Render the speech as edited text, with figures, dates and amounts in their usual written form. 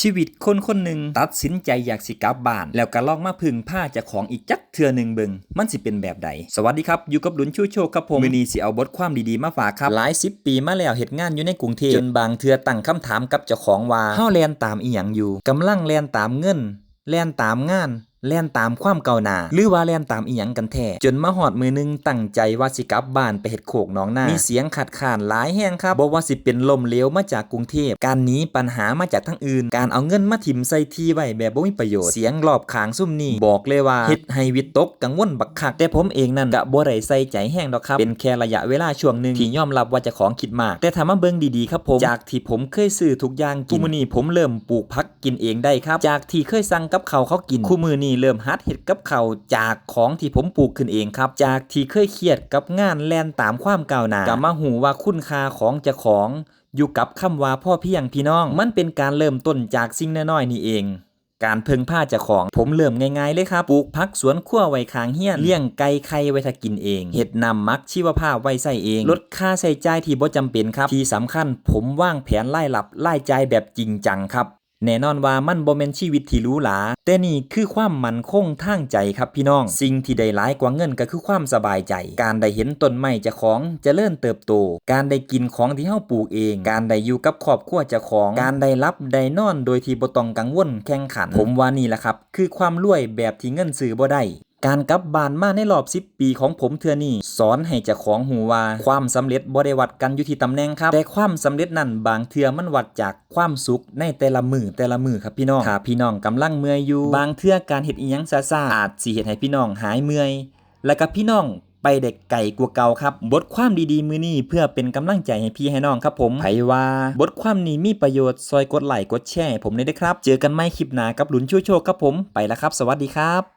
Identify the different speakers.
Speaker 1: ชีวิตคนคนหนึ่งตัดสินใจอยากสิกลับบ้านแล้วก็ลองมาพึ่งผ้าเจ้าของอีกจักเทื่อหนึ่งเบิ่งมันสิเป็นแบบใดสวัสดีครับอยู่กับหลุนชูโชคครับผมมื้อนี้สิเอาบทความดีๆมาฝากครับหลาย10ปีมาแล้วเฮ็ดงานอยู่ในกรุงเทพจนบางเทื่อตั้งคำถามกับเจ้าของว่าเฮาแล่นตามอีหยังอยู่กำลังแล่นตามเงินแล่นตามงานแล่นตามความก้าวหน้าหรือว่าแล่นตามอีหยังกันแท้จนมาฮอดมื้อนึงตั้งใจว่าสิกลับบ้านไปเฮ็ดโคกหนองนามีเสียงขัดขานหลายแฮงครับบ่ว่าสิเป็นลมเหลวมาจากกรุงเทพการหนีปัญหามาจากทางอื่นการเอาเงินมาถิ่มใส่ที่ไว้แบบบ่มีประโยชน์เสียงรอบข้างซุ่มนี้บอกเลยว่าเฮ็ดให้วิตกกังวลบักคักแต่ผมเองนั่นก็บ่ได้ใส่ใจแฮงดอกครับเป็นแค่ระยะเวลาช่วงนึงที่ยอมรับว่าเจ้าของคิดมากแต่ถ้ามาเบิ่งดีๆครับผมจากที่ผมเคยซื้อทุกอย่างกินมื้อนี้ผมเริ่มปลูกผักกินเองได้ครับจากที่เคยสั่งกับข้าวเขากินคู่มื้อนี้เริ่มหัดเฮ็ดกับเขาจากของที่ผมปลูกขึ้นเองครับจากที่เคยเครียดกับงานแล่นตามความก้าวหน้าก็มาหูว่าคุณค่าของเจ้าของอยู่กับคำว่าพ่อเพียงพี่น้องมันเป็นการเริ่มต้นจากสิ่งน้อยๆนี่เองการเพิ่งผ้าเจ้าของผมเริ่มง่ายๆเลยครับปลูกผักสวนครัวไว้ข้างเฮียนเลี้ยงไก่ไข่ไว้ถ้ากินเองเฮ็ดน้ำมักชีวภาพไว้ใส่เองลดค่าใช้จ่ายที่บ่จำเป็นครับที่สำคัญผมวางแผนรายรับรายจ่ายแบบจริงจังครับแน่นอนว่ามันบ่แม่นชีวิตที่หรูหราแต่นี่คือความมั่นคงทางใจครับพี่น้องสิ่งที่ได้หลายกว่าเงินก็คือความสบายใจการได้เห็นต้นไม้เจ้าของเจริญเติบโตการได้กินของที่เฮาปลูกเองการได้อยู่กับครอบครัวเจ้าของการได้รับได้นอนโดยที่บ่ต้องกังวลแข่งขันผมว่านี่แหละครับคือความรวยแบบที่เงินซื้อบ่ได้การกลับบ้านมาในรอบ10ปีของผมเทื่อนี้สอนให้เจ้าของหูว่าความสำเร็จบ่ได้วัดกันอยู่ที่ตำแหน่งครับแต่ความสำเร็จนั้นบางเทื่อมันวัดจากความสุขในแต่ละมื้อครับพี่น้องถ้าพี่น้องกำลังเมื่อยอยู่บางเทื่อการเฮ็ดอีหยังซ่าๆอาจสิเฮ็ดให้พี่น้องหายเมื่อยแล้วก็พี่น้องไปได้ไกลกว่าเก่าครับบทความดีๆมื้อนี้เพื่อเป็นกำลังใจให้พี่ให้น้องครับผมไผว่าบทความนี้มีประโยชน์ซอยกดไลค์กดแชร์ให้ผมได้เด้อครับเจอกันใหม่คลิปหน้ากับหลุนชูโชคครับผมไปแล้วครับสวัสดีครับ